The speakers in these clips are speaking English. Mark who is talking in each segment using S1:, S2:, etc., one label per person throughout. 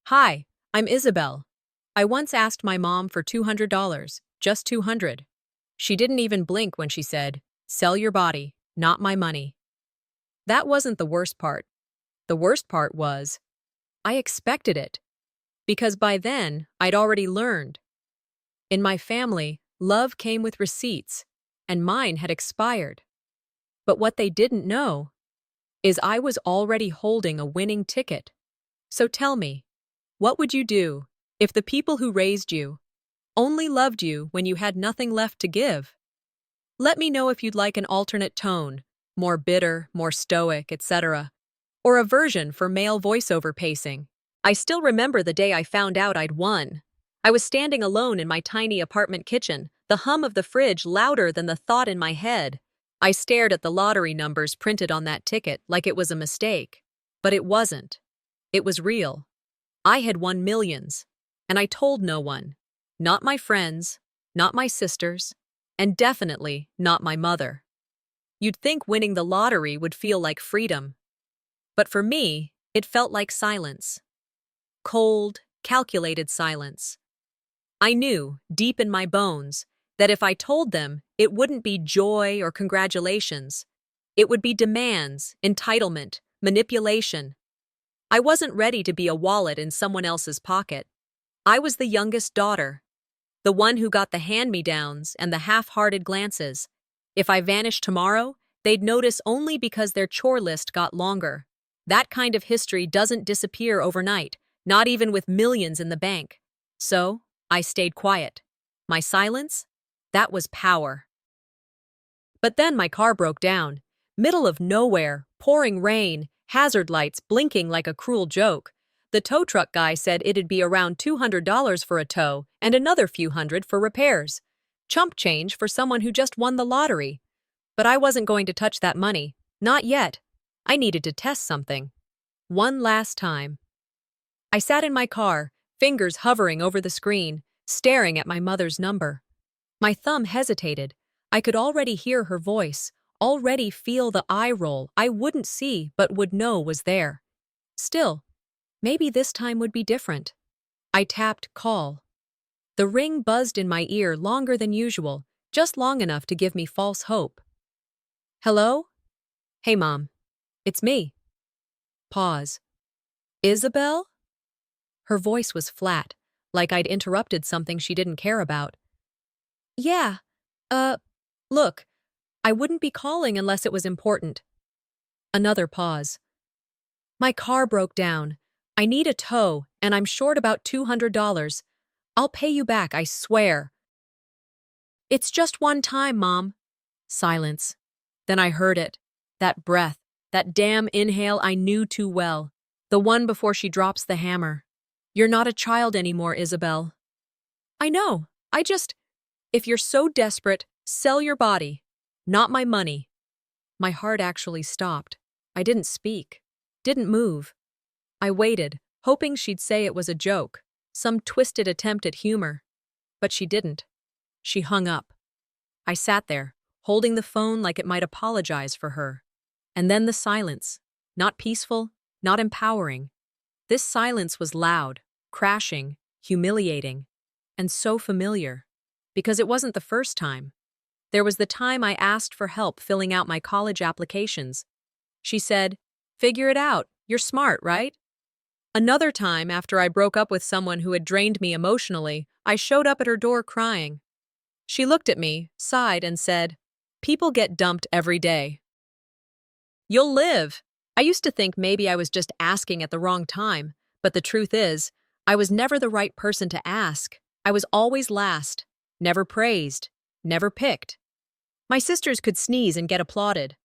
S1: Hi, I'm Isabel. I once asked my mom for $200, just 200. She didn't even blink when she said, "Sell your body, not my money." That wasn't the worst part. The worst part was, I expected it. Because by then, I'd already learned. In my family, love came with receipts, and mine had expired. But what they didn't know is I was already holding a winning ticket. So tell me, what would you do if the people who raised you only loved you when you had nothing left to give? Let me know if you'd like an alternate tone, more bitter, more stoic, etc., or a version for male voiceover pacing. I still remember the day I found out I'd won. I was standing alone in my tiny apartment kitchen, the hum of the fridge louder than the thought in my head. I stared at the lottery numbers printed on that ticket like it was a mistake. But it wasn't. It was real. I had won millions, and I told no one. Not my friends, not my sisters, and definitely not my mother. You'd think winning the lottery would feel like freedom. But for me, it felt like silence. Cold, calculated silence. I knew, deep in my bones, that if I told them, it wouldn't be joy or congratulations. It would be demands, entitlement, manipulation. I wasn't ready to be a wallet in someone else's pocket. I was the youngest daughter, the one who got the hand-me-downs and the half-hearted glances. If I vanished tomorrow, they'd notice only because their chore list got longer. That kind of history doesn't disappear overnight, not even with millions in the bank. So, I stayed quiet. My silence? That was power. But then my car broke down. Middle of nowhere, pouring rain, hazard lights blinking like a cruel joke. The tow truck guy said it'd be around $200 for a tow and another few hundred for repairs. Chump change for someone who just won the lottery. But I wasn't going to touch that money. Not yet. I needed to test something. One last time. I sat in my car, fingers hovering over the screen, staring at my mother's number. My thumb hesitated. I could already hear her voice, already feel the eye roll I wouldn't see but would know was there. Still, maybe this time would be different. I tapped call. The ring buzzed in my ear longer than usual, just long enough to give me false hope. Hello? Hey, Mom. It's me. Pause. Isabel? Her voice was flat, like I'd interrupted something she didn't care about. Yeah, look, I wouldn't be calling unless it was important. Another pause. My car broke down. I need a tow, and I'm short about $200. I'll pay you back, I swear. It's just one time, Mom. Silence. Then I heard it. That breath, that damn inhale I knew too well. The one before she drops the hammer. You're not a child anymore, Isabel. I know. If you're so desperate, sell your body. Not my money. My heart actually stopped. I didn't speak. Didn't move. I waited, hoping she'd say it was a joke, some twisted attempt at humor. But she didn't. She hung up. I sat there, holding the phone like it might apologize for her. And then the silence. Not peaceful, not empowering. This silence was loud, crashing, humiliating, and so familiar. Because it wasn't the first time. There was the time I asked for help filling out my college applications. She said, "Figure it out. You're smart, right?" Another time, after I broke up with someone who had drained me emotionally, I showed up at her door crying. She looked at me, sighed, and said, "People get dumped every day. You'll live." I used to think maybe I was just asking at the wrong time, but the truth is, I was never the right person to ask. I was always last, never praised, never picked. My sisters could sneeze and get applauded.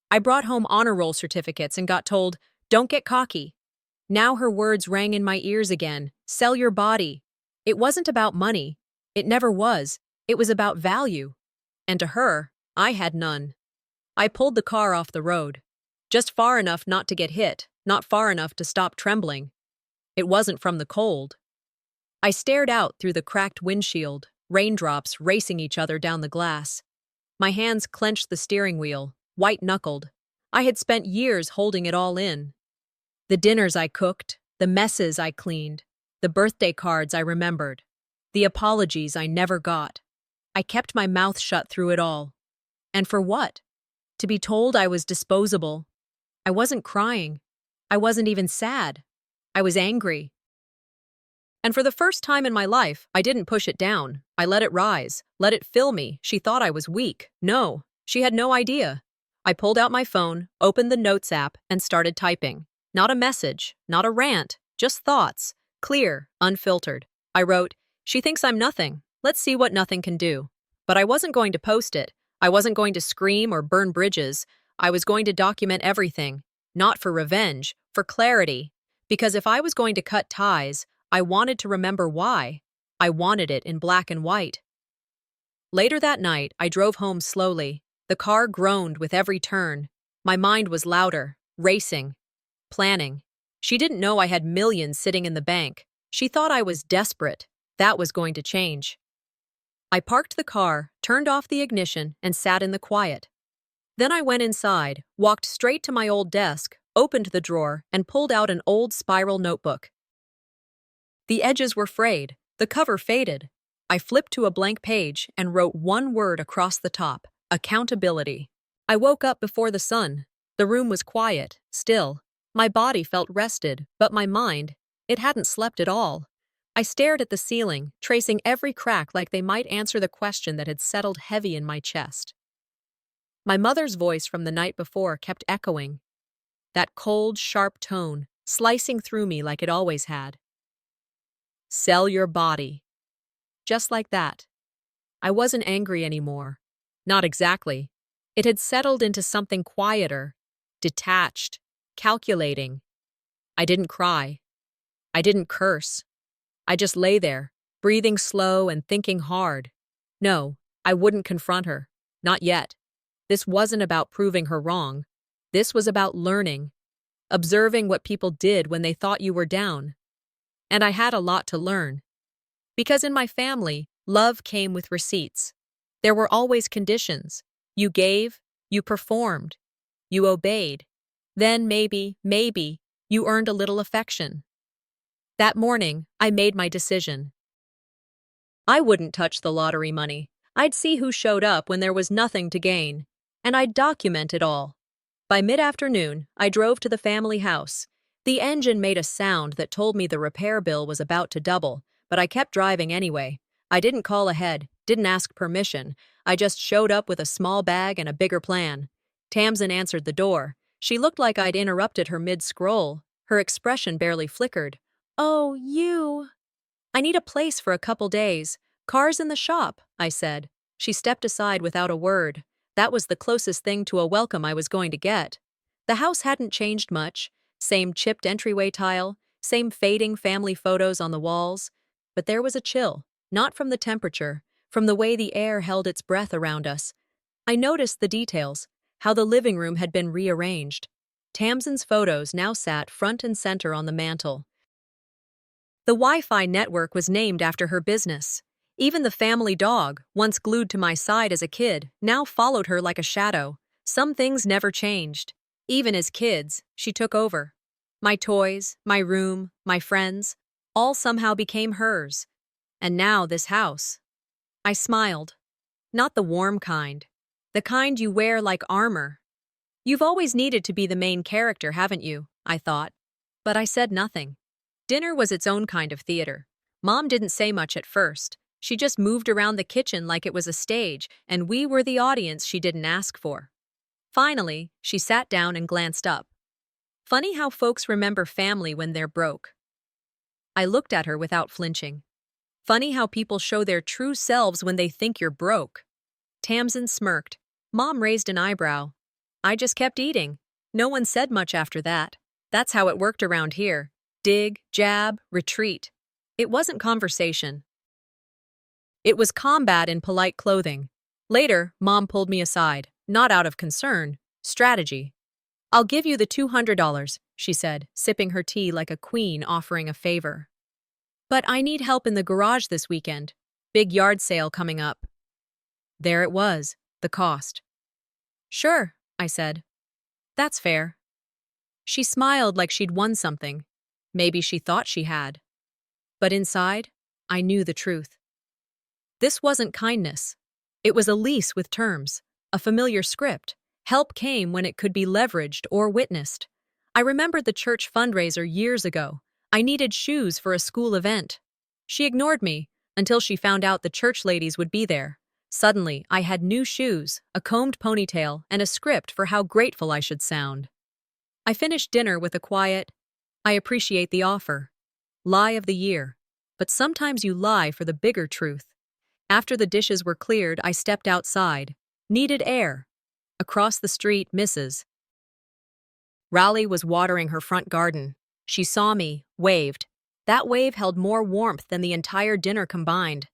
S1: I brought home honor roll certificates and got told, "Don't get cocky." Now her words rang in my ears again, "Sell your body." It wasn't about money. It never was. It was about value. And to her, I had none. I pulled the car off the road. Just far enough not to get hit, not far enough to stop trembling. It wasn't from the cold. I stared out through the cracked windshield, raindrops racing each other down the glass. My hands clenched the steering wheel, white-knuckled. I had spent years holding it all in. The dinners I cooked, the messes I cleaned, The birthday cards I remembered. The apologies I never got. I kept my mouth shut through it all. And for what? To be told I was disposable. I wasn't crying. I wasn't even sad. I was angry. And for the first time in my life, I didn't push it down. I let it rise, let it fill me. She thought I was weak. No, she had no idea. I pulled out my phone, opened the Notes app, and started typing. Not a message, not a rant, just thoughts. Clear, unfiltered. I wrote, "She thinks I'm nothing. Let's see what nothing can do." But I wasn't going to post it. I wasn't going to scream or burn bridges. I was going to document everything. Not for revenge, for clarity. Because if I was going to cut ties, I wanted to remember why. I wanted it in black and white. Later that night, I drove home slowly. The car groaned with every turn. My mind was louder, racing, planning. She didn't know I had millions sitting in the bank. She thought I was desperate. That was going to change. I parked the car, turned off the ignition, and sat in the quiet. Then I went inside, walked straight to my old desk, opened the drawer, and pulled out an old spiral notebook. The edges were frayed, the cover faded. I flipped to a blank page and wrote one word across the top: accountability. I woke up before the sun. The room was quiet, still. My body felt rested, but my mind, it hadn't slept at all. I stared at the ceiling, tracing every crack like they might answer the question that had settled heavy in my chest. My mother's voice from the night before kept echoing. That cold, sharp tone, slicing through me like it always had. Sell your body. Just like that. I wasn't angry anymore. Not exactly. It had settled into something quieter, detached, calculating. I didn't cry. I didn't curse. I just lay there, breathing slow and thinking hard. No, I wouldn't confront her. Not yet. This wasn't about proving her wrong. This was about learning, observing what people did when they thought you were down. And I had a lot to learn. Because in my family, love came with receipts. There were always conditions. You gave, you performed, you obeyed. Then maybe, you earned a little affection. That morning, I made my decision. I wouldn't touch the lottery money. I'd see who showed up when there was nothing to gain. And I'd document it all. By mid-afternoon, I drove to the family house. The engine made a sound that told me the repair bill was about to double, but I kept driving anyway. I didn't call ahead, didn't ask permission. I just showed up with a small bag and a bigger plan. Tamsin answered the door. She looked like I'd interrupted her mid-scroll. Her expression barely flickered. "Oh, you." "I need a place for a couple days. Car's in the shop," I said. She stepped aside without a word. That was the closest thing to a welcome I was going to get. The house hadn't changed much. Same chipped entryway tile, same fading family photos on the walls. But there was a chill, not from the temperature, from the way the air held its breath around us. I noticed the details, how the living room had been rearranged. Tamsin's photos now sat front and center on the mantel. The Wi-Fi network was named after her business. Even the family dog, once glued to my side as a kid, now followed her like a shadow. Some things never changed. Even as kids, she took over. My toys, my room, my friends, all somehow became hers. And now this house. I smiled. Not the warm kind. The kind you wear like armor. You've always needed to be the main character, haven't you? I thought. But I said nothing. Dinner was its own kind of theater. Mom didn't say much at first. She just moved around the kitchen like it was a stage, and we were the audience she didn't ask for. Finally, she sat down and glanced up. Funny how folks remember family when they're broke. I looked at her without flinching. Funny how people show their true selves when they think you're broke. Tamsin smirked. Mom raised an eyebrow. I just kept eating. No one said much after that. That's how it worked around here. Dig, jab, retreat. It wasn't conversation. It was combat in polite clothing. Later, Mom pulled me aside, not out of concern, strategy. "I'll give you the $200, she said, sipping her tea like a queen offering a favor. "But I need help in the garage this weekend. Big yard sale coming up." There it was, the cost. "Sure," I said. "That's fair." She smiled like she'd won something. Maybe she thought she had. But inside, I knew the truth. This wasn't kindness. It was a lease with terms, a familiar script. Help came when it could be leveraged or witnessed. I remembered the church fundraiser years ago. I needed shoes for a school event. She ignored me until she found out the church ladies would be there. Suddenly, I had new shoes, a combed ponytail, and a script for how grateful I should sound. I finished dinner with a quiet, "I appreciate the offer" lie of the year. But sometimes you lie for the bigger truth. After the dishes were cleared, I stepped outside. Needed air. Across the street, Mrs. Raleigh was watering her front garden. She saw me, waved. That wave held more warmth than the entire dinner combined.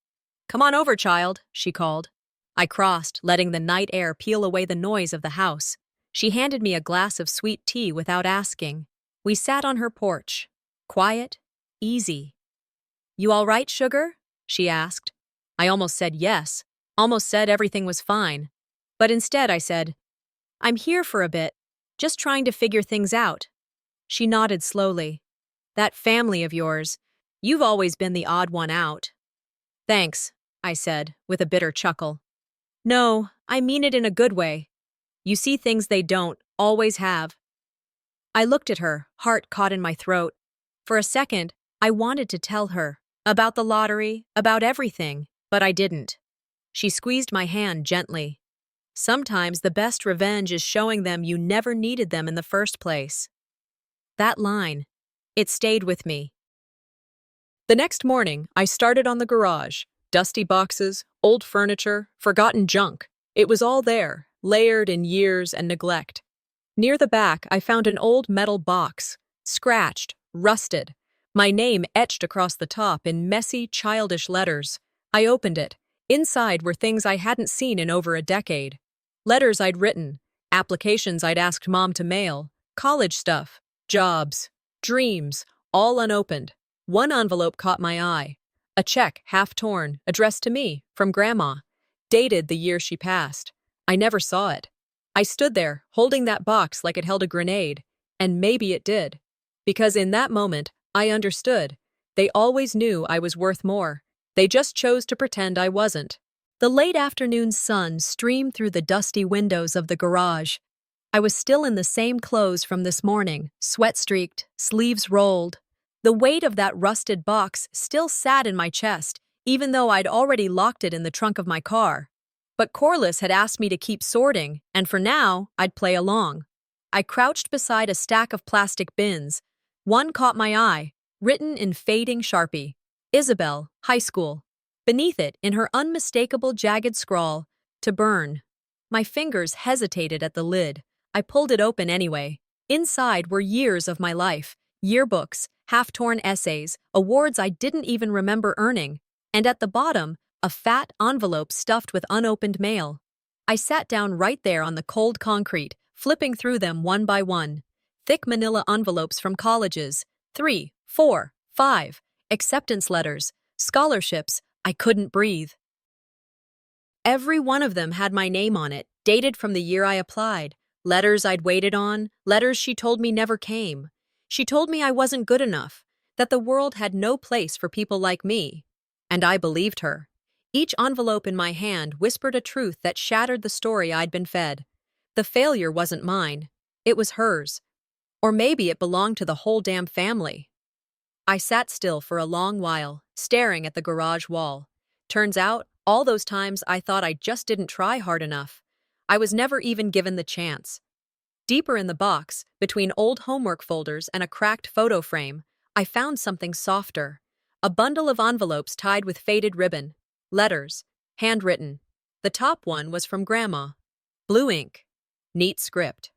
S1: "Come on over, child," she called. I crossed, letting the night air peel away the noise of the house. She handed me a glass of sweet tea without asking. We sat on her porch. Quiet, easy. "You all right, sugar?" she asked. I almost said yes, almost said everything was fine. But instead I said, "I'm here for a bit, just trying to figure things out." She nodded slowly. "That family of yours, you've always been the odd one out." "Thanks," I said, with a bitter chuckle. "No, I mean it in a good way. You see things they don't always have." I looked at her, heart caught in my throat. For a second, I wanted to tell her about the lottery, about everything, but I didn't. She squeezed my hand gently. "Sometimes the best revenge is showing them you never needed them in the first place." That line, it stayed with me. The next morning, I started on the garage. Dusty boxes, old furniture, forgotten junk. It was all there, layered in years and neglect. Near the back, I found an old metal box, scratched, rusted. My name etched across the top in messy, childish letters. I opened it. Inside were things I hadn't seen in over a decade. Letters I'd written, applications I'd asked Mom to mail, college stuff, jobs, dreams, all unopened. One envelope caught my eye. A check, half torn, addressed to me, from Grandma. Dated the year she passed. I never saw it. I stood there, holding that box like it held a grenade. And maybe it did. Because in that moment, I understood. They always knew I was worth more. They just chose to pretend I wasn't. The late afternoon sun streamed through the dusty windows of the garage. I was still in the same clothes from this morning, sweat-streaked, sleeves rolled. The weight of that rusted box still sat in my chest, even though I'd already locked it in the trunk of my car. But Corliss had asked me to keep sorting, and for now, I'd play along. I crouched beside a stack of plastic bins. One caught my eye, written in fading Sharpie. Isobel, high school. Beneath it, in her unmistakable jagged scrawl, "To burn." My fingers hesitated at the lid. I pulled it open anyway. Inside were years of my life, yearbooks, half-torn essays, awards I didn't even remember earning, and at the bottom, a fat envelope stuffed with unopened mail. I sat down right there on the cold concrete, flipping through them one by one. Thick manila envelopes from colleges, 3, 4, 5, acceptance letters, scholarships. I couldn't breathe. Every one of them had my name on it, dated from the year I applied. Letters I'd waited on, letters she told me never came. She told me I wasn't good enough, that the world had no place for people like me. And I believed her. Each envelope in my hand whispered a truth that shattered the story I'd been fed. The failure wasn't mine. It was hers. Or maybe it belonged to the whole damn family. I sat still for a long while, staring at the garage wall. Turns out, all those times I thought I just didn't try hard enough. I was never even given the chance. Deeper in the box, between old homework folders and a cracked photo frame, I found something softer. A bundle of envelopes tied with faded ribbon. Letters. Handwritten. The top one was from Grandma. Blue ink. Neat script.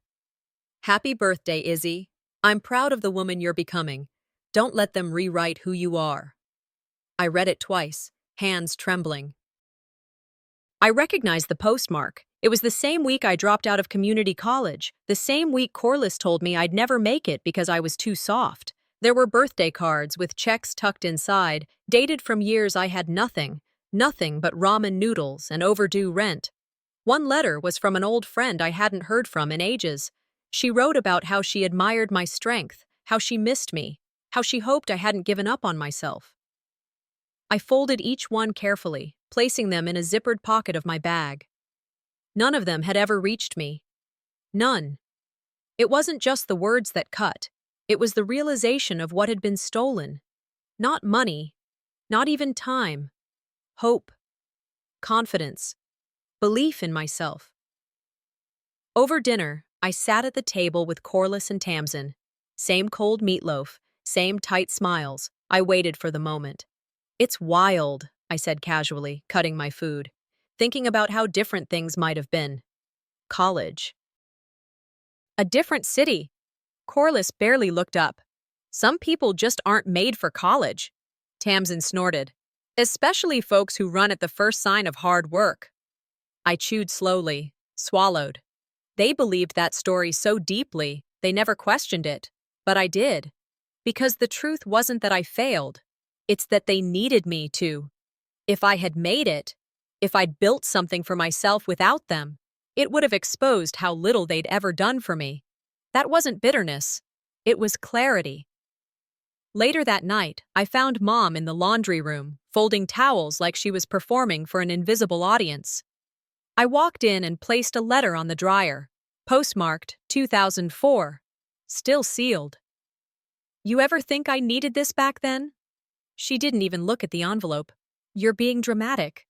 S1: "Happy birthday, Izzy. I'm proud of the woman you're becoming. Don't let them rewrite who you are." I read it twice, hands trembling. I recognized the postmark. It was the same week I dropped out of community college, the same week Corliss told me I'd never make it because I was too soft. There were birthday cards with checks tucked inside, dated from years I had nothing but ramen noodles and overdue rent. One letter was from an old friend I hadn't heard from in ages. She wrote about how she admired my strength, how she missed me, how she hoped I hadn't given up on myself. I folded each one carefully, placing them in a zippered pocket of my bag. None of them had ever reached me. None. It wasn't just the words that cut. It was the realization of what had been stolen. Not money, not even time. Hope, confidence, belief in myself. Over dinner, I sat at the table with Corliss and Tamsin. Same cold meatloaf, same tight smiles. I waited for the moment. "It's wild," I said casually, cutting my food, thinking about how different things might have been. College. A different city. Corliss barely looked up. "Some people just aren't made for college," Tamsin snorted. "Especially folks who run at the first sign of hard work." I chewed slowly, swallowed. They believed that story so deeply, they never questioned it. But I did. Because the truth wasn't that I failed. It's that they needed me to. If I had made it, if I'd built something for myself without them, it would have exposed how little they'd ever done for me. That wasn't bitterness. It was clarity. Later that night, I found Mom in the laundry room, folding towels like she was performing for an invisible audience. I walked in and placed a letter on the dryer, postmarked 2004, still sealed. "You ever think I needed this back then?" She didn't even look at the envelope. "You're being dramatic."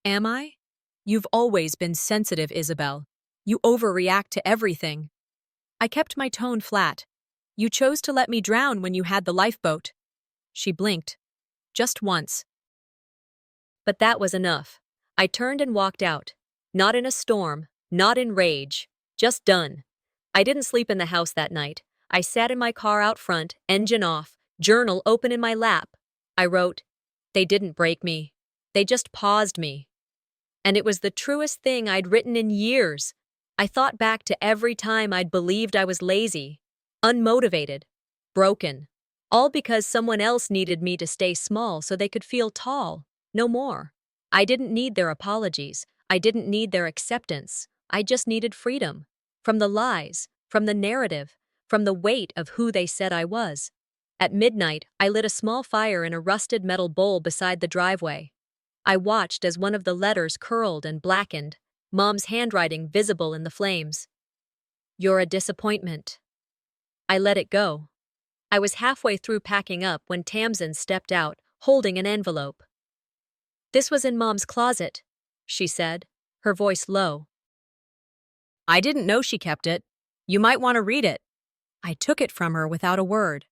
S1: "Am I?" "You've always been sensitive, Isobel. You overreact to everything." I kept my tone flat. "You chose to let me drown when you had the lifeboat." She blinked. "Just once." But that was enough. I turned and walked out. Not in a storm, not in rage, just done. I didn't sleep in the house that night. I sat in my car out front, engine off, journal open in my lap. I wrote, "They didn't break me. They just paused me." And it was the truest thing I'd written in years. I thought back to every time I'd believed I was lazy, unmotivated, broken, all because someone else needed me to stay small so they could feel tall. No more. I didn't need their apologies. I didn't need their acceptance. I just needed freedom. From the lies, from the narrative, from the weight of who they said I was. At midnight, I lit a small fire in a rusted metal bowl beside the driveway. I watched as one of the letters curled and blackened, Mom's handwriting visible in the flames. "You're a disappointment." I let it go. I was halfway through packing up when Tamsin stepped out, holding an envelope. "This was in Mom's closet," she said, her voice low. "I didn't know she kept it. You might want to read it." I took it from her without a word.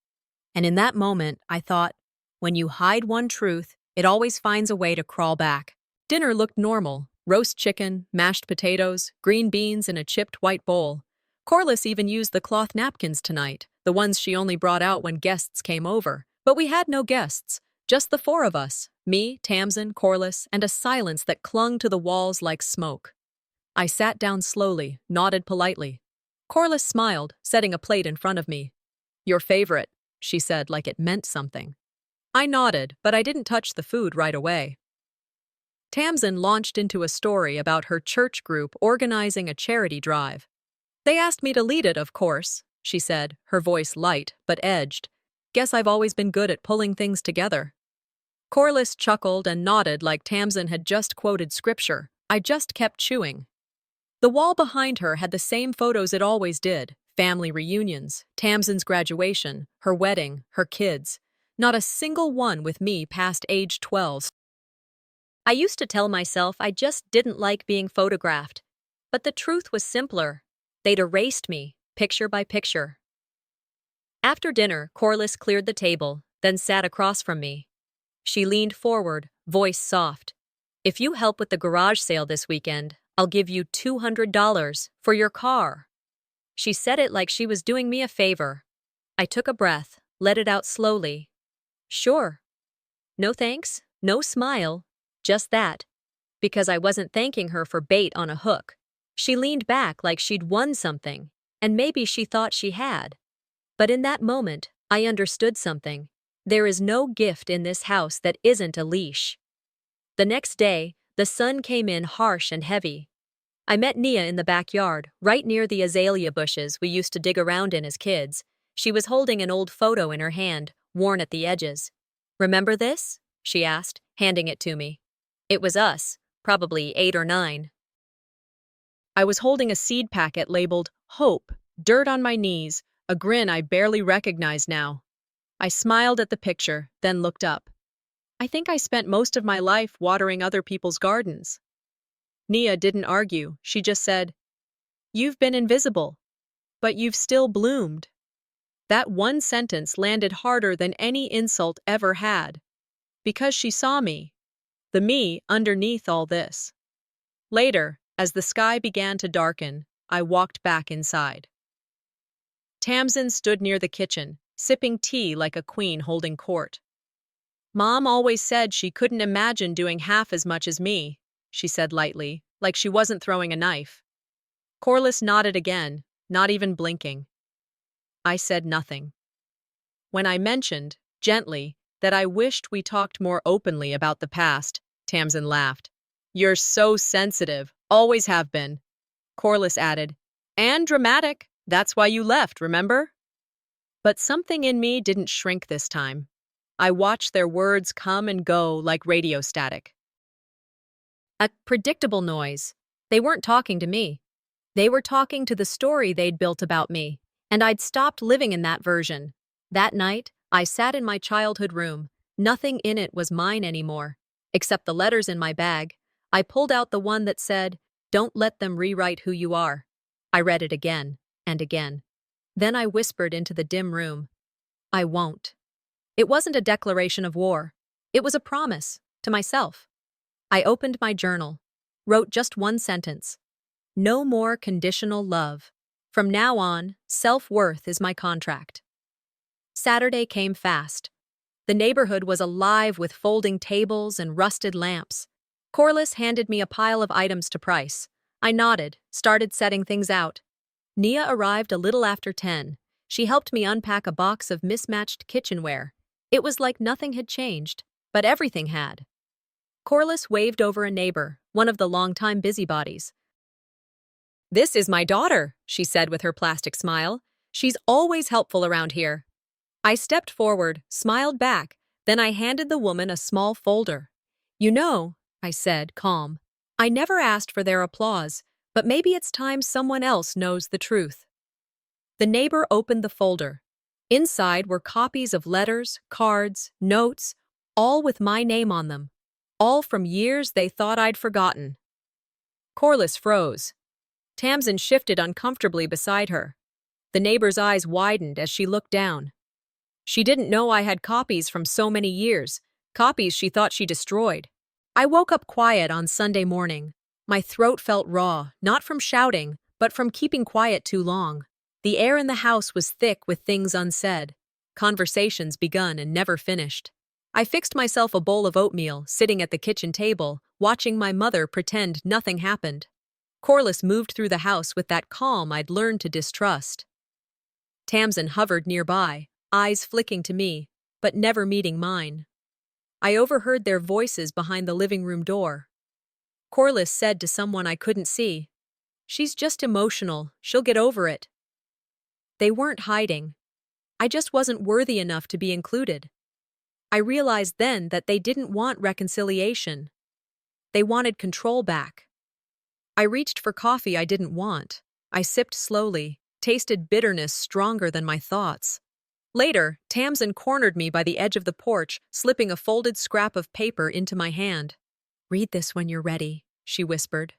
S1: And in that moment, I thought, when you hide one truth, it always finds a way to crawl back. Dinner looked normal. Roast chicken, mashed potatoes, green beans in a chipped white bowl. Corliss even used the cloth napkins tonight, the ones she only brought out when guests came over. But we had no guests, just the four of us, me, Tamsin, Corliss, and a silence that clung to the walls like smoke. I sat down slowly, nodded politely. Corliss smiled, setting a plate in front of me. "Your favorite," she said like it meant something. I nodded, but I didn't touch the food right away. Tamsin launched into a story about her church group organizing a charity drive. "They asked me to lead it, of course," she said, her voice light but edged. "Guess I've always been good at pulling things together." Corliss chuckled and nodded like Tamsin had just quoted scripture. I just kept chewing. The wall behind her had the same photos it always did. Family reunions, Tamsin's graduation, her wedding, her kids. Not a single one with me past age 12. I used to tell myself I just didn't like being photographed. But the truth was simpler. They'd erased me, picture by picture. After dinner, Corliss cleared the table, then sat across from me. She leaned forward, voice soft. "If you help with the garage sale this weekend, I'll give you $200 for your car." She said it like she was doing me a favor. I took a breath, let it out slowly. "Sure." No thanks, no smile, just that. Because I wasn't thanking her for bait on a hook. She leaned back like she'd won something, and maybe she thought she had. But in that moment, I understood something. There is no gift in this house that isn't a leash. The next day, the sun came in harsh and heavy. I met Nia in the backyard, right near the azalea bushes we used to dig around in as kids. She was holding an old photo in her hand, worn at the edges. "Remember this?" she asked. handing it to me. It was us, probably 8 or 9. I was holding a seed packet labeled Hope, dirt on my knees, a grin I barely recognize now. I smiled at the picture, then looked up. I think I spent most of my life watering other people's gardens. Nia didn't argue, she just said, "You've been invisible, but you've still bloomed." That one sentence landed harder than any insult ever had. Because she saw me, the me underneath all this. Later, as the sky began to darken, I walked back inside. Tamsin stood near the kitchen, sipping tea like a queen holding court. "Mom always said she couldn't imagine doing half as much as me," she said lightly, like she wasn't throwing a knife. Corliss nodded again, not even blinking. I said nothing. When I mentioned, gently, that I wished we talked more openly about the past, Tamsin laughed. "You're so sensitive, always have been." Corliss added, "And dramatic. That's why you left, remember?" But something in me didn't shrink this time. I watched their words come and go like radio static. A predictable noise. They weren't talking to me. They were talking to the story they'd built about me, and I'd stopped living in that version. That night, I sat in my childhood room. Nothing in it was mine anymore, except the letters in my bag. I pulled out the one that said, "Don't let them rewrite who you are." I read it again and again. Then I whispered into the dim room, "I won't." It wasn't a declaration of war. It was a promise to myself. I opened my journal, wrote just one sentence. No more conditional love. From now on, self-worth is my contract. Saturday came fast. The neighborhood was alive with folding tables and rusted lamps. Corliss handed me a pile of items to price. I nodded, started setting things out. Nia arrived a little after 10. She helped me unpack a box of mismatched kitchenware. It was like nothing had changed, but everything had. Corliss waved over a neighbor, one of the longtime busybodies. "This is my daughter," she said with her plastic smile. "She's always helpful around here." I stepped forward, smiled back, then I handed the woman a small folder. "You know," I said, calm, "I never asked for their applause, but maybe it's time someone else knows the truth." The neighbor opened the folder. Inside were copies of letters, cards, notes, all with my name on them. All from years they thought I'd forgotten. Corliss froze. Tamsin shifted uncomfortably beside her. The neighbor's eyes widened as she looked down. She didn't know I had copies from so many years, copies she thought she destroyed. I woke up quiet on Sunday morning. My throat felt raw, not from shouting, but from keeping quiet too long. The air in the house was thick with things unsaid. Conversations begun and never finished. I fixed myself a bowl of oatmeal, sitting at the kitchen table, watching my mother pretend nothing happened. Corliss moved through the house with that calm I'd learned to distrust. Tamsin hovered nearby, eyes flicking to me, but never meeting mine. I overheard their voices behind the living room door. Corliss said to someone I couldn't see, "She's just emotional, she'll get over it." They weren't hiding. I just wasn't worthy enough to be included. I realized then that they didn't want reconciliation. They wanted control back. I reached for coffee I didn't want. I sipped slowly, tasted bitterness stronger than my thoughts. Later, Tamsin cornered me by the edge of the porch, slipping a folded scrap of paper into my hand. "Read this when you're ready," she whispered.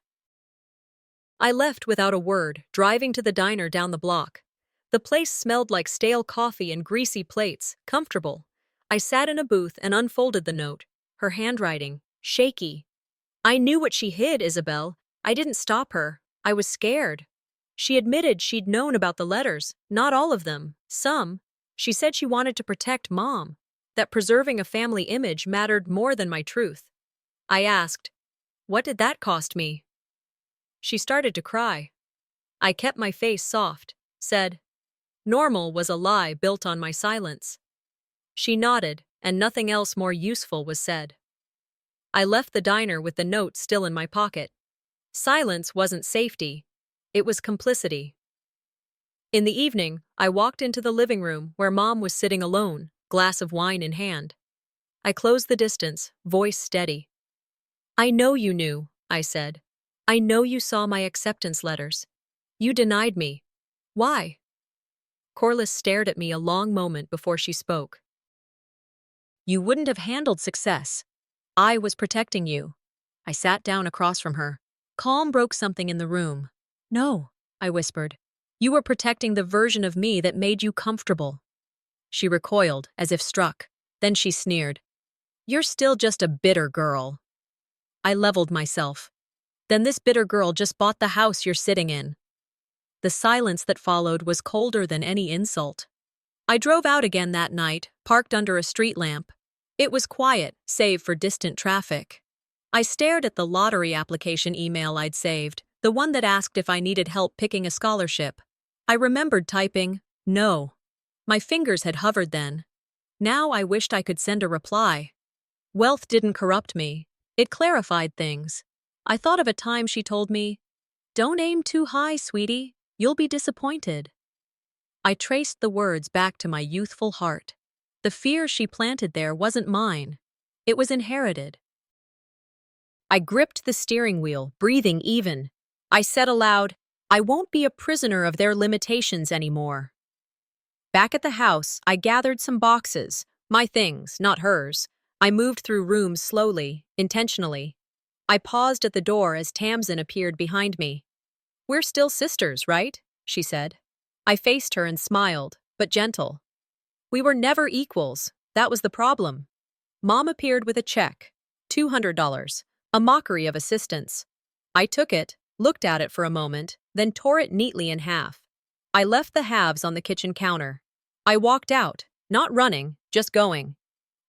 S1: I left without a word, driving to the diner down the block. The place smelled like stale coffee and greasy plates, comfortable. I sat in a booth and unfolded the note, her handwriting, shaky. I knew what she hid, Isobel. I didn't stop her. I was scared. She admitted she'd known about the letters, not all of them, some. She said she wanted to protect Mom, that preserving a family image mattered more than my truth. I asked, "What did that cost me?" She started to cry. I kept my face soft, said, "Normal was a lie built on my silence." She nodded, and nothing else more useful was said. I left the diner with the note still in my pocket. Silence wasn't safety. It was complicity. In the evening, I walked into the living room where Mom was sitting alone, glass of wine in hand. I closed the distance, voice steady. I know you knew, I said. I know you saw my acceptance letters. You denied me. Why? Corliss stared at me a long moment before she spoke. You wouldn't have handled success. I was protecting you. I sat down across from her. Calm broke something in the room. No, I whispered. You were protecting the version of me that made you comfortable. She recoiled, as if struck. Then she sneered. You're still just a bitter girl. I leveled myself. Then this bitter girl just bought the house you're sitting in. The silence that followed was colder than any insult. I drove out again that night, parked under a street lamp. It was quiet, save for distant traffic. I stared at the lottery application email I'd saved, the one that asked if I needed help picking a scholarship. I remembered typing, no. My fingers had hovered then. Now I wished I could send a reply. Wealth didn't corrupt me. It clarified things. I thought of a time she told me, don't aim too high, sweetie. You'll be disappointed. I traced the words back to my youthful heart. The fear she planted there wasn't mine. It was inherited. I gripped the steering wheel, breathing even. I said aloud, I won't be a prisoner of their limitations anymore. Back at the house, I gathered some boxes, my things, not hers. I moved through rooms slowly, intentionally. I paused at the door as Tamsin appeared behind me. We're still sisters, right? She said. I faced her and smiled, but gentle. We were never equals. That was the problem. Mom appeared with a check, $200, a mockery of assistance. I took it, looked at it for a moment, then tore it neatly in half. I left the halves on the kitchen counter. I walked out, not running, just going.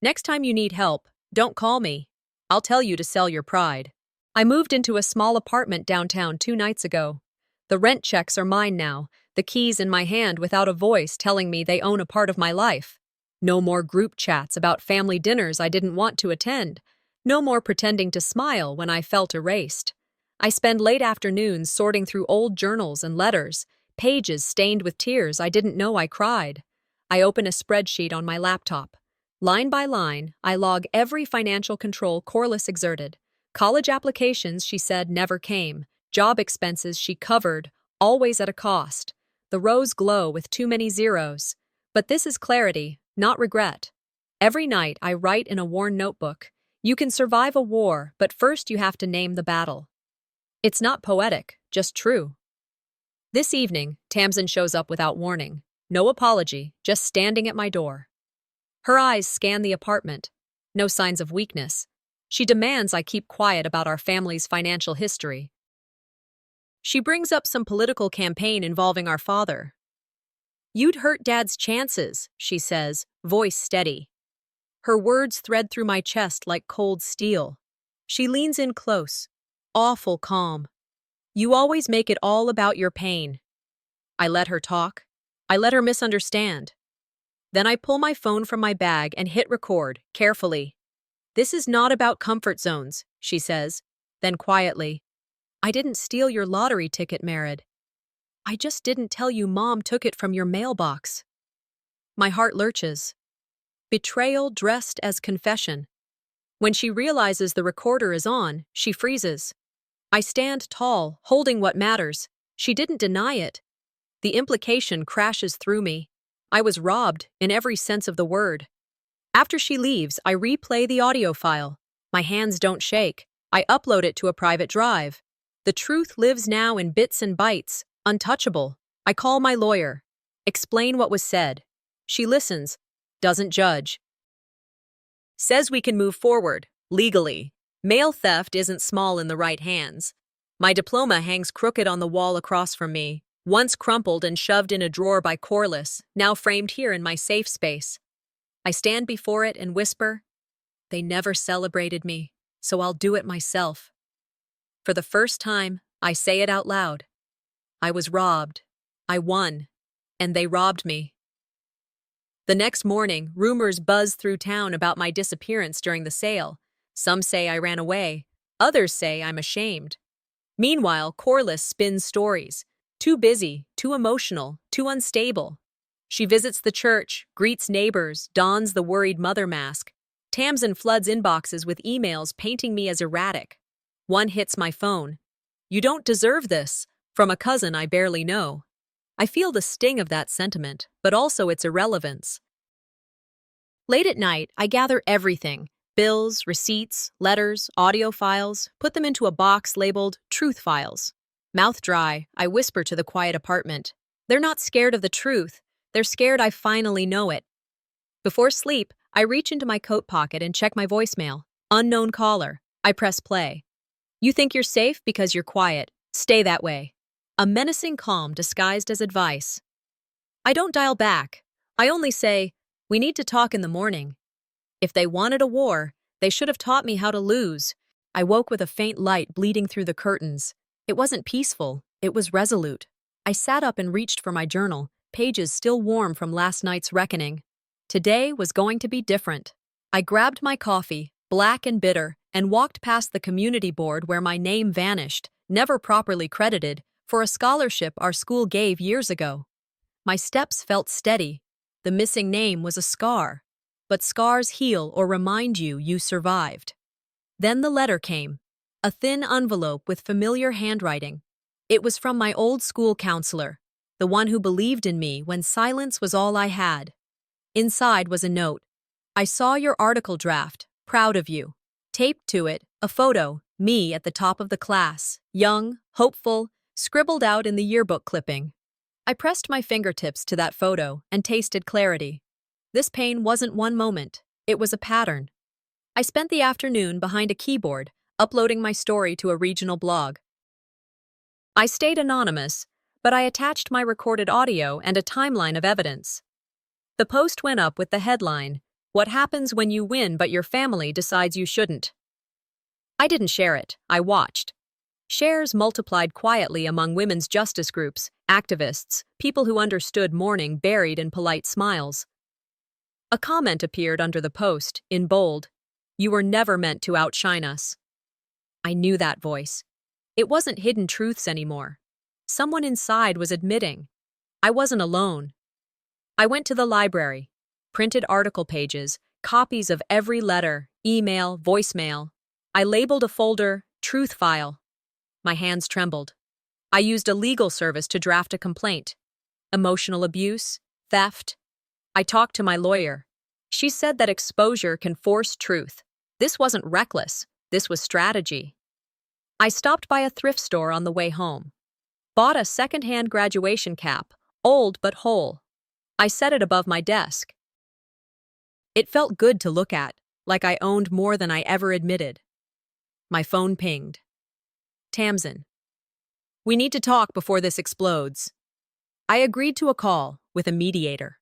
S1: Next time you need help, don't call me. I'll tell you to sell your pride. I moved into a small apartment downtown 2 nights ago. The rent checks are mine now, the keys in my hand without a voice telling me they own a part of my life. No more group chats about family dinners I didn't want to attend. No more pretending to smile when I felt erased. I spend late afternoons sorting through old journals and letters, pages stained with tears I didn't know I cried. I open a spreadsheet on my laptop. Line by line, I log every financial control Corliss exerted. College applications she said never came. Job expenses she covered, always at a cost. The rows glow with too many zeros. But this is clarity, not regret. Every night I write in a worn notebook. You can survive a war, but first you have to name the battle. It's not poetic, just true. This evening, Tamsin shows up without warning. No apology, just standing at my door. Her eyes scan the apartment. No signs of weakness. She demands I keep quiet about our family's financial history. She brings up some political campaign involving our father. You'd hurt Dad's chances, she says, voice steady. Her words thread through my chest like cold steel. She leans in close, awful calm. You always make it all about your pain. I let her talk. I let her misunderstand. Then I pull my phone from my bag and hit record, carefully. This is not about comfort zones, she says. Then quietly, I didn't steal your lottery ticket, Merid. I just didn't tell you Mom took it from your mailbox. My heart lurches. Betrayal dressed as confession. When she realizes the recorder is on, she freezes. I stand tall, holding what matters. She didn't deny it. The implication crashes through me. I was robbed, in every sense of the word. After she leaves, I replay the audio file. My hands don't shake. I upload it to a private drive. The truth lives now in bits and bytes, untouchable. I call my lawyer. Explain what was said. She listens, doesn't judge. Says we can move forward, legally. Mail theft isn't small in the right hands. My diploma hangs crooked on the wall across from me, once crumpled and shoved in a drawer by Corliss, now framed here in my safe space. I stand before it and whisper, they never celebrated me, so I'll do it myself. For the first time, I say it out loud. I was robbed. I won. And they robbed me. The next morning, rumors buzz through town about my disappearance during the sale. Some say I ran away. Others say I'm ashamed. Meanwhile, Corliss spins stories. Too busy, too emotional, too unstable. She visits the church, greets neighbors, dons the worried mother mask. Tamsin floods inboxes with emails painting me as erratic. One hits my phone. "You don't deserve this," from a cousin I barely know. I feel the sting of that sentiment, but also its irrelevance. Late at night, I gather everything: bills, receipts, letters, audio files, put them into a box labeled Truth Files. Mouth dry, I whisper to the quiet apartment. They're not scared of the truth. They're scared I finally know it. Before sleep, I reach into my coat pocket and check my voicemail. Unknown caller. I press play. "You think you're safe because you're quiet. Stay that way." A menacing calm disguised as advice. I don't dial back. I only say, "We need to talk in the morning." If they wanted a war, they should have taught me how to lose. I woke with a faint light bleeding through the curtains. It wasn't peaceful, it was resolute. I sat up and reached for my journal, pages still warm from last night's reckoning. Today was going to be different. I grabbed my coffee, black and bitter, and walked past the community board where my name vanished, never properly credited, for a scholarship our school gave years ago. My steps felt steady. The missing name was a scar. But scars heal or remind you you survived. Then the letter came. A thin envelope with familiar handwriting. It was from my old school counselor, the one who believed in me when silence was all I had. Inside was a note. "I saw your article draft. Proud of you." Taped to it, a photo, me at the top of the class, young, hopeful, scribbled out in the yearbook clipping. I pressed my fingertips to that photo and tasted clarity. This pain wasn't one moment, it was a pattern. I spent the afternoon behind a keyboard, uploading my story to a regional blog. I stayed anonymous, but I attached my recorded audio and a timeline of evidence. The post went up with the headline, "What happens when you win but your family decides you shouldn't?" I didn't share it, I watched. Shares multiplied quietly among women's justice groups, activists, people who understood mourning buried in polite smiles. A comment appeared under the post, in bold. "You were never meant to outshine us." I knew that voice. It wasn't hidden truths anymore. Someone inside was admitting. I wasn't alone. I went to the library, printed article pages, copies of every letter, email, voicemail. I labeled a folder, Truth File. My hands trembled. I used a legal service to draft a complaint. Emotional abuse, theft. I talked to my lawyer. She said that exposure can force truth. This wasn't reckless. This was strategy. I stopped by a thrift store on the way home. Bought a second-hand graduation cap, old but whole. I set it above my desk. It felt good to look at, like I owned more than I ever admitted. My phone pinged. "Tamsin. We need to talk before this explodes." I agreed to a call with a mediator.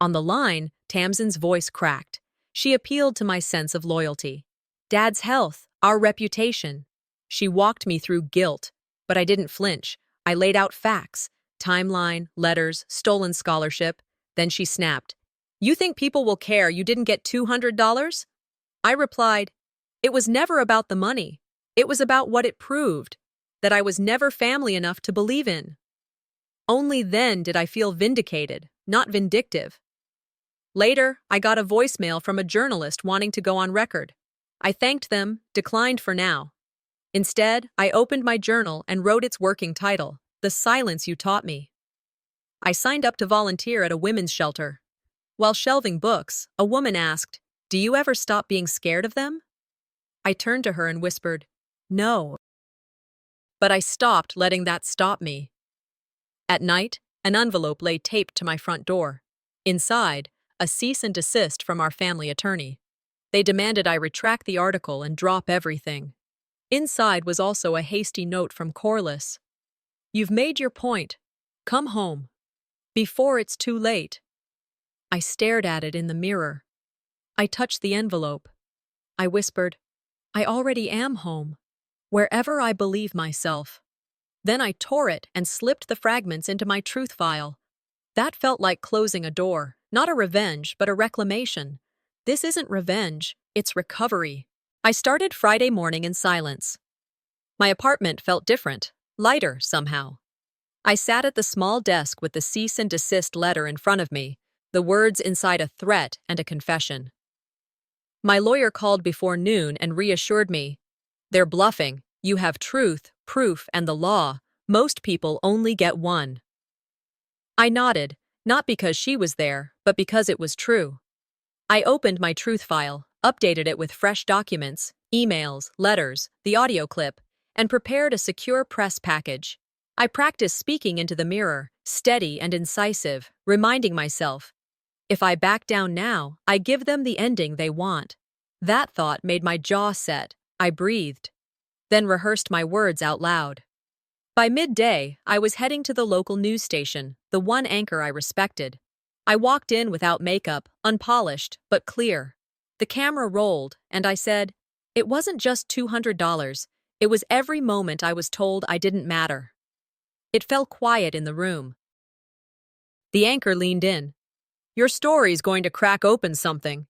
S1: On the line, Tamsin's voice cracked. She appealed to my sense of loyalty. Dad's health, our reputation. She walked me through guilt, but I didn't flinch. I laid out facts, timeline, letters, stolen scholarship. Then she snapped. "You think people will care you didn't get $200? I replied, "It was never about the money. It was about what it proved, that I was never family enough to believe in." Only then did I feel vindicated, not vindictive. Later, I got a voicemail from a journalist wanting to go on record. I thanked them, declined for now. Instead, I opened my journal and wrote its working title, "The Silence You Taught Me." I signed up to volunteer at a women's shelter. While shelving books, a woman asked, "Do you ever stop being scared of them?" I turned to her and whispered, "No." But I stopped letting that stop me. At night, an envelope lay taped to my front door. Inside, a cease and desist from our family attorney. They demanded I retract the article and drop everything. Inside was also a hasty note from Corliss. "You've made your point. Come home. Before it's too late." I stared at it in the mirror. I touched the envelope. I whispered, "I already am home, wherever I believe myself." Then I tore it and slipped the fragments into my truth file. That felt like closing a door, not a revenge, but a reclamation. This isn't revenge, it's recovery. I started Friday morning in silence. My apartment felt different, lighter somehow. I sat at the small desk with the cease and desist letter in front of me, the words inside a threat and a confession. My lawyer called before noon and reassured me. They're bluffing. You have truth, proof, and the law. Most people only get one. I nodded, not because she was there, but because it was true. I opened my truth file, updated it with fresh documents, emails, letters, the audio clip, and prepared a secure press package. I practiced speaking into the mirror, steady and incisive, reminding myself, if I back down now, I give them the ending they want. That thought made my jaw set. I breathed, then rehearsed my words out loud. By midday, I was heading to the local news station, the one anchor I respected. I walked in without makeup, unpolished, but clear. The camera rolled, and I said, it wasn't just $200. It was every moment I was told I didn't matter. It fell quiet in the room. The anchor leaned in. Your story's going to crack open something.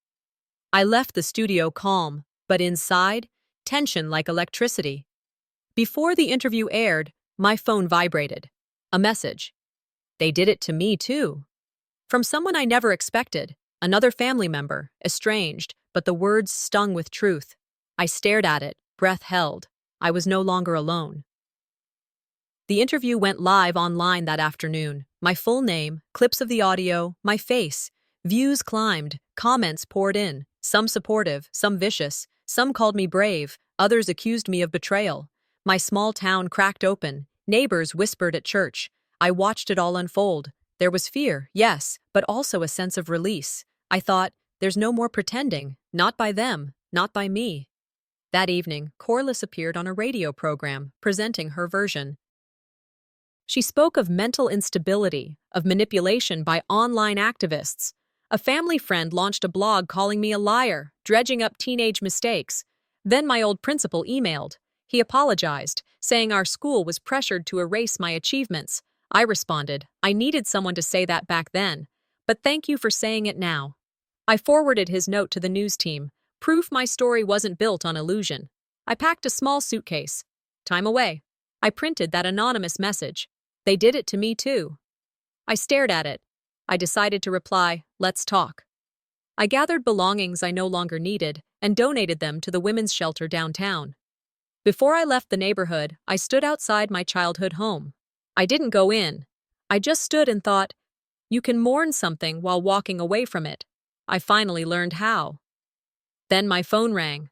S1: I left the studio calm, but inside, tension like electricity. Before the interview aired, my phone vibrated. A message. They did it to me, too. From someone I never expected, another family member, estranged, but the words stung with truth. I stared at it, breath held. I was no longer alone. The interview went live online that afternoon. My full name, clips of the audio, my face. Views climbed, comments poured in, some supportive, some vicious. Some called me brave, others accused me of betrayal. My small town cracked open. Neighbors whispered at church. I watched it all unfold. There was fear, yes, but also a sense of release. I thought, there's no more pretending. Not by them, not by me. That evening, Corliss appeared on a radio program, presenting her version. She spoke of mental instability, of manipulation by online activists. A family friend launched a blog calling me a liar, dredging up teenage mistakes. Then my old principal emailed. He apologized, saying our school was pressured to erase my achievements. I responded, I needed someone to say that back then, but thank you for saying it now. I forwarded his note to the news team, proof my story wasn't built on illusion. I packed a small suitcase. Time away. I printed that anonymous message. They did it to me too. I stared at it. I decided to reply, let's talk. I gathered belongings I no longer needed and donated them to the women's shelter downtown. Before I left the neighborhood, I stood outside my childhood home. I didn't go in. I just stood and thought, you can mourn something while walking away from it. I finally learned how. Then my phone rang.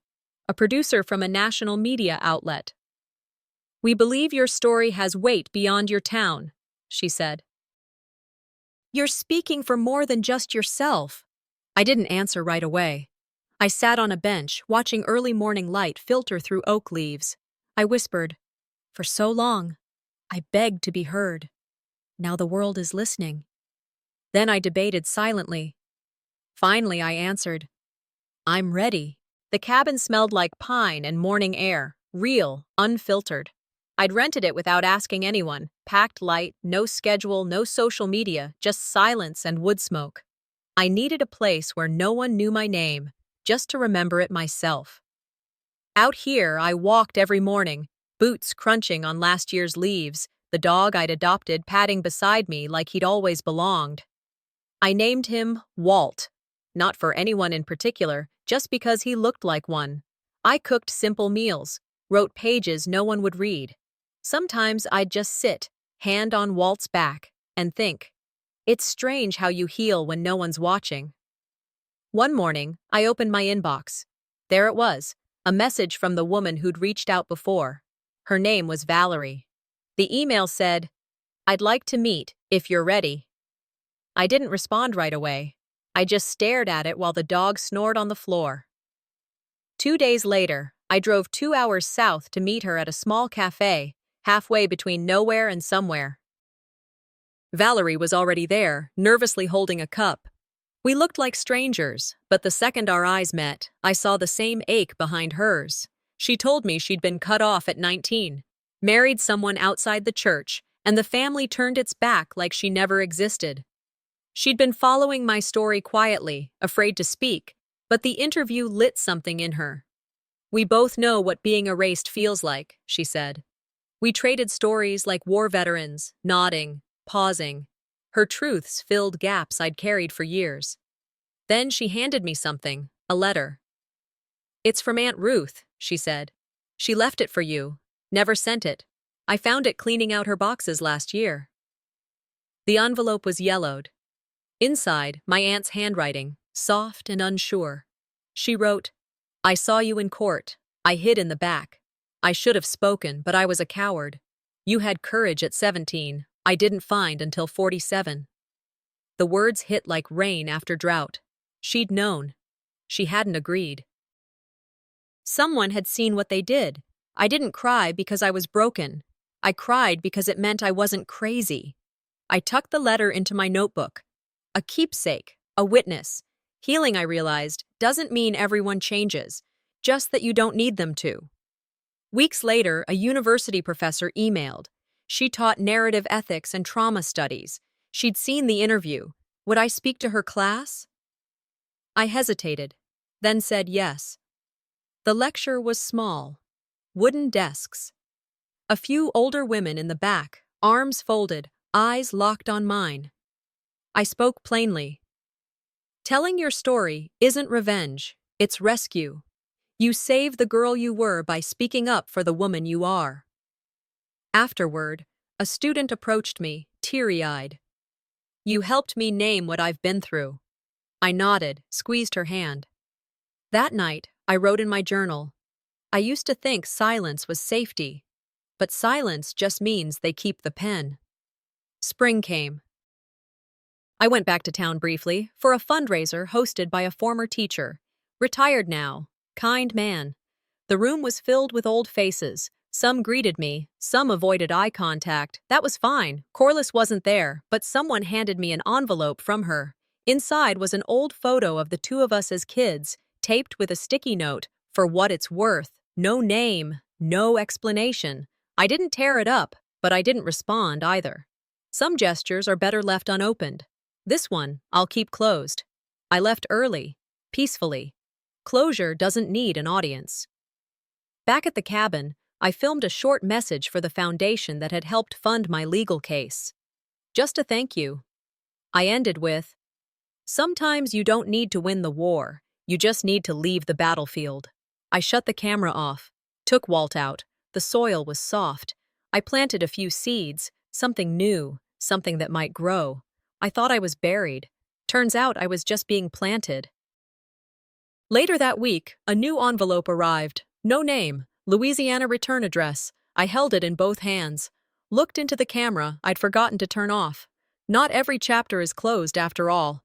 S1: A producer from a national media outlet. We believe your story has weight beyond your town, she said. You're speaking for more than just yourself. I didn't answer right away. I sat on a bench, watching early morning light filter through oak leaves. I whispered, for so long, I begged to be heard. Now the world is listening. Then I debated silently. Finally, I answered, I'm ready. The cabin smelled like pine and morning air, real, unfiltered. I'd rented it without asking anyone, packed light, no schedule, no social media, just silence and wood smoke. I needed a place where no one knew my name, just to remember it myself. Out here, I walked every morning, boots crunching on last year's leaves, the dog I'd adopted padding beside me like he'd always belonged. I named him Walt, not for anyone in particular, just because he looked like one. I cooked simple meals, wrote pages no one would read. Sometimes I'd just sit, hand on Walt's back, and think, it's strange how you heal when no one's watching. One morning, I opened my inbox. There it was, a message from the woman who'd reached out before. Her name was Valerie. The email said, I'd like to meet, if you're ready. I didn't respond right away. I just stared at it while the dog snored on the floor. 2 days later, I drove 2 hours south to meet her at a small cafe, halfway between nowhere and somewhere. Valerie was already there, nervously holding a cup. We looked like strangers, but the second our eyes met, I saw the same ache behind hers. She told me she'd been cut off at 19, married someone outside the church, and the family turned its back like she never existed. She'd been following my story quietly, afraid to speak, but the interview lit something in her. We both know what being erased feels like, she said. We traded stories like war veterans, nodding, pausing. Her truths filled gaps I'd carried for years. Then she handed me something, a letter. It's from Aunt Ruth, she said. She left it for you. Never sent it. I found it cleaning out her boxes last year. The envelope was yellowed. Inside, my aunt's handwriting, soft and unsure. She wrote, I saw you in court. I hid in the back. I should have spoken, but I was a coward. You had courage at 17. I didn't find until 47. The words hit like rain after drought. She'd known. She hadn't agreed. Someone had seen what they did. I didn't cry because I was broken. I cried because it meant I wasn't crazy. I tucked the letter into my notebook. A keepsake, a witness. Healing, I realized, doesn't mean everyone changes, just that you don't need them to. Weeks later, a university professor emailed. She taught narrative ethics and trauma studies. She'd seen the interview. Would I speak to her class? I hesitated, then said yes. The lecture was small. Wooden desks. A few older women in the back, arms folded, eyes locked on mine. I spoke plainly. Telling your story isn't revenge, it's rescue. You save the girl you were by speaking up for the woman you are. Afterward, a student approached me, teary-eyed. You helped me name what I've been through. I nodded, squeezed her hand. That night, I wrote in my journal, I used to think silence was safety, but silence just means they keep the pen. Spring came. I went back to town briefly for a fundraiser hosted by a former teacher, retired now, kind man. The room was filled with old faces. Some greeted me, some avoided eye contact. That was fine. Corliss wasn't there, but someone handed me an envelope from her. Inside was an old photo of the two of us as kids, taped with a sticky note, for what it's worth. No name, no explanation. I didn't tear it up, but I didn't respond either. Some gestures are better left unopened. This one, I'll keep closed. I left early, peacefully. Closure doesn't need an audience. Back at the cabin, I filmed a short message for the foundation that had helped fund my legal case. Just a thank you. I ended with, sometimes you don't need to win the war, you just need to leave the battlefield. I shut the camera off, took Walt out. The soil was soft. I planted a few seeds, something new, something that might grow. I thought I was buried. Turns out I was just being planted. Later that week, a new envelope arrived. No name, Louisiana return address. I held it in both hands. Looked into the camera I'd forgotten to turn off. Not every chapter is closed after all.